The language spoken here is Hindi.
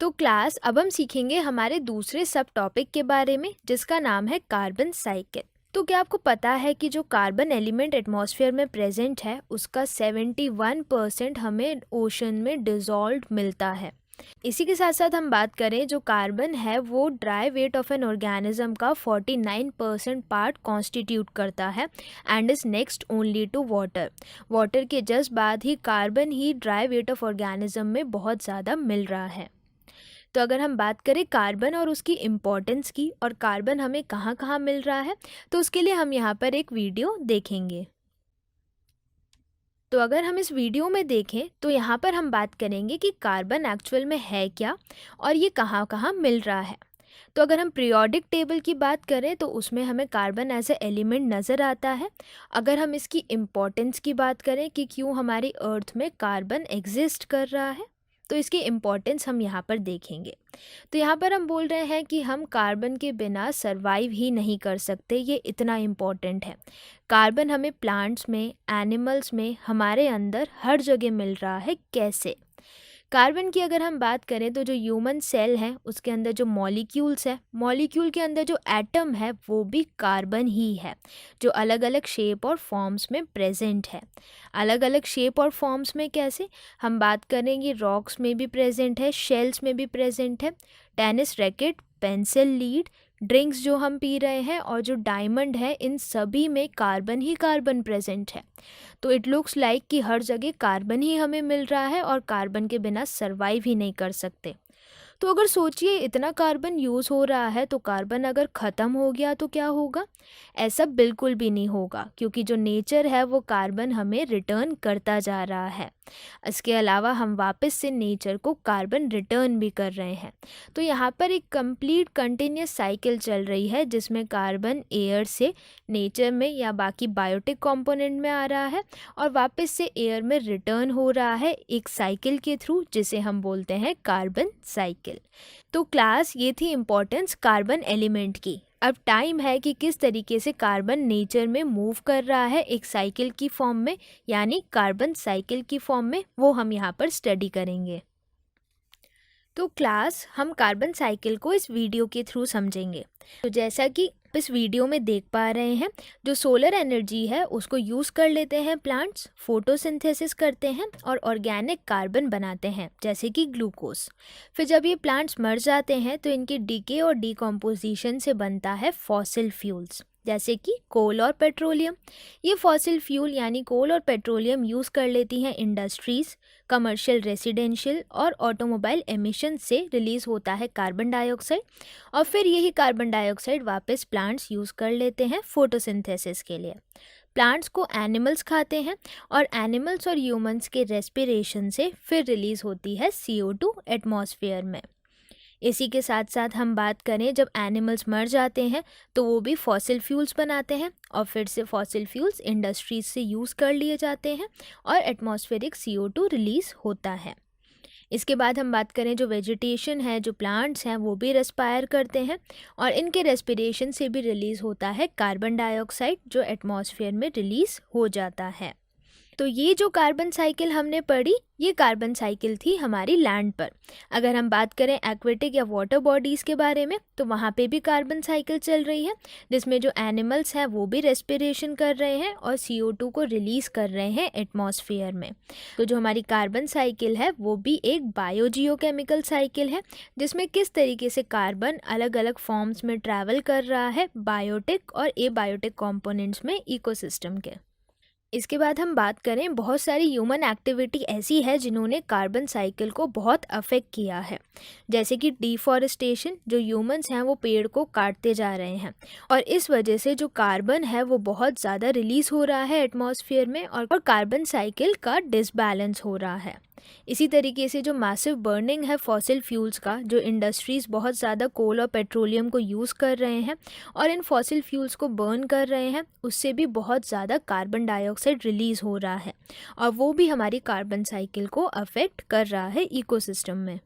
तो क्लास अब हम सीखेंगे हमारे दूसरे सब टॉपिक के बारे में जिसका नाम है कार्बन साइकिल। तो क्या आपको पता है कि जो कार्बन एलिमेंट एटमॉस्फेयर में प्रेजेंट है उसका 71% हमें ओशन में डिसॉल्व मिलता है। इसी के साथ साथ हम बात करें जो कार्बन है वो dry weight of an organism का 49% पार्ट कॉन्स्टिट्यूट करता है and is next only to water. Water के जस्ट बाद ही कार्बन ही ड्राई वेट ऑफ ऑर्गेनिज्म में बहुत ज़्यादा मिल रहा है। तो अगर हम बात करें कार्बन और उसकी इम्पोर्टेंस की और कार्बन हमें कहाँ कहाँ मिल रहा है तो उसके लिए हम यहाँ पर एक वीडियो देखेंगे। तो अगर हम इस वीडियो में देखें तो यहाँ पर हम बात करेंगे कि कार्बन एक्चुअल में है क्या और ये कहाँ कहाँ मिल रहा है। तो अगर हम पीरियोडिक टेबल की बात करें तो उसमें हमें कार्बन एज ए एलिमेंट नज़र आता है। अगर हम इसकी इम्पोर्टेंस की बात करें कि क्यों हमारी अर्थ में कार्बन एग्जिस्ट कर रहा है तो इसकी इम्पोर्टेंस हम यहाँ पर देखेंगे। तो यहाँ पर हम बोल रहे हैं कि हम कार्बन के बिना सरवाइव ही नहीं कर सकते, ये इतना इम्पॉर्टेंट है। कार्बन हमें प्लांट्स में, एनिमल्स में, हमारे अंदर हर जगह मिल रहा है। कैसे? कार्बन की अगर हम बात करें तो जो ह्यूमन सेल है उसके अंदर जो मॉलिक्यूल्स है, मॉलिक्यूल के अंदर जो एटम है वो भी कार्बन ही है जो अलग अलग शेप और फॉर्म्स में प्रेजेंट है। अलग अलग शेप और फॉर्म्स में कैसे? हम बात करेंगे रॉक्स में भी प्रेजेंट है, शेल्स में भी प्रेजेंट है, tennis racket, pencil lead, drinks जो हम पी रहे हैं और जो डायमंड है, इन सभी में कार्बन ही कार्बन प्रेजेंट है। तो इट लुक्स लाइक कि हर जगह कार्बन ही हमें मिल रहा है और कार्बन के बिना सरवाइव ही नहीं कर सकते। तो अगर सोचिए इतना कार्बन यूज़ हो रहा है तो कार्बन अगर ख़त्म हो गया तो क्या होगा? ऐसा बिल्कुल भी नहीं होगा क्योंकि जो नेचर है वो कार्बन हमें रिटर्न करता जा रहा है। इसके अलावा हम वापस से नेचर को कार्बन रिटर्न भी कर रहे हैं। तो यहाँ पर एक कंप्लीट कंटिन्यूस साइकिल चल रही है जिसमें कार्बन एयर से नेचर में या बाकी बायोटिक कंपोनेंट में आ रहा है और वापस से एयर में रिटर्न हो रहा है एक साइकिल के थ्रू जिसे हम बोलते हैं कार्बन साइकिल। तो क्लास ये थी इम्पोर्टेंस कार्बन एलिमेंट की। अब टाइम है कि किस तरीके से कार्बन नेचर में मूव कर रहा है एक साइकिल की फॉर्म में, यानी कार्बन साइकिल की फॉर्म में, वो हम यहाँ पर स्टडी करेंगे। तो क्लास हम कार्बन साइकिल को इस वीडियो के थ्रू समझेंगे। तो जैसा कि इस वीडियो में देख पा रहे हैं, जो सोलर एनर्जी है उसको यूज़ कर लेते हैं प्लांट्स, फोटोसिंथेसिस करते हैं और ऑर्गेनिक कार्बन बनाते हैं जैसे कि ग्लूकोज। फिर जब ये प्लांट्स मर जाते हैं तो इनके डीके और डिकम्पोजिशन से बनता है फॉसिल फ्यूल्स जैसे कि कोल और पेट्रोलियम। ये फॉसिल फ्यूल यानी कोल और पेट्रोलियम यूज़ कर लेती हैं इंडस्ट्रीज़, कमर्शियल, रेसिडेंशियल और ऑटोमोबाइल एमिशन से रिलीज़ होता है कार्बन डाइऑक्साइड और फिर यही कार्बन डाइऑक्साइड वापस प्लांट्स यूज़ कर लेते हैं फोटोसिंथेसिस के लिए। प्लांट्स को एनिमल्स खाते हैं और एनिमल्स और ह्यूमंस के रेस्पिरेशन से फिर रिलीज़ होती है CO2 एटमॉस्फेयर में। इसी के साथ साथ हम बात करें जब एनिमल्स मर जाते हैं तो वो भी फॉसिल फ्यूल्स बनाते हैं और फिर से फॉसिल फ्यूल्स इंडस्ट्रीज से यूज़ कर लिए जाते हैं और एटमॉस्फेरिक CO2 रिलीज़ होता है। इसके बाद हम बात करें जो वेजिटेशन है, जो प्लांट्स हैं, वो भी रेस्पायर करते हैं और इनके रेस्पिरेशन से भी रिलीज़ होता है कार्बन डाइऑक्साइड जो एटमॉस्फेयर में रिलीज़ हो जाता है। तो ये जो कार्बन साइकिल हमने पढ़ी, ये कार्बन साइकिल थी हमारी लैंड पर। अगर हम बात करें एक्वेटिक या वाटर बॉडीज़ के बारे में तो वहाँ पे भी कार्बन साइकिल चल रही है जिसमें जो एनिमल्स हैं वो भी रेस्पिरेशन कर रहे हैं और CO2 को रिलीज़ कर रहे हैं एटमॉस्फेयर में। तो जो हमारी कार्बन साइकिल है वो भी एक बायोजियोकेमिकल साइकिल है जिसमें किस तरीके से कार्बन अलग अलग फॉर्म्स में ट्रैवल कर रहा है बायोटिक और एबायोटिक कॉम्पोनेंट्स में इकोसिस्टम के। इसके बाद हम बात करें, बहुत सारी ह्यूमन एक्टिविटी ऐसी है जिन्होंने कार्बन साइकिल को बहुत अफेक्ट किया है, जैसे कि डिफॉरेस्टेशन, जो ह्यूमंस हैं वो पेड़ को काटते जा रहे हैं और इस वजह से जो कार्बन है वो बहुत ज़्यादा रिलीज़ हो रहा है एटमॉस्फेयर में और कार्बन साइकिल का डिसबैलेंस हो रहा है। इसी तरीके से जो मैसिव बर्निंग है फॉसिल फ्यूल्स का, जो इंडस्ट्रीज़ बहुत ज़्यादा कोल और पेट्रोलियम को यूज़ कर रहे हैं और इन फॉसिल फ्यूल्स को बर्न कर रहे हैं, उससे भी बहुत ज़्यादा कार्बन डाइऑक्साइड रिलीज़ हो रहा है और वो भी हमारी कार्बन साइकिल को अफेक्ट कर रहा है इकोसिस्टम में।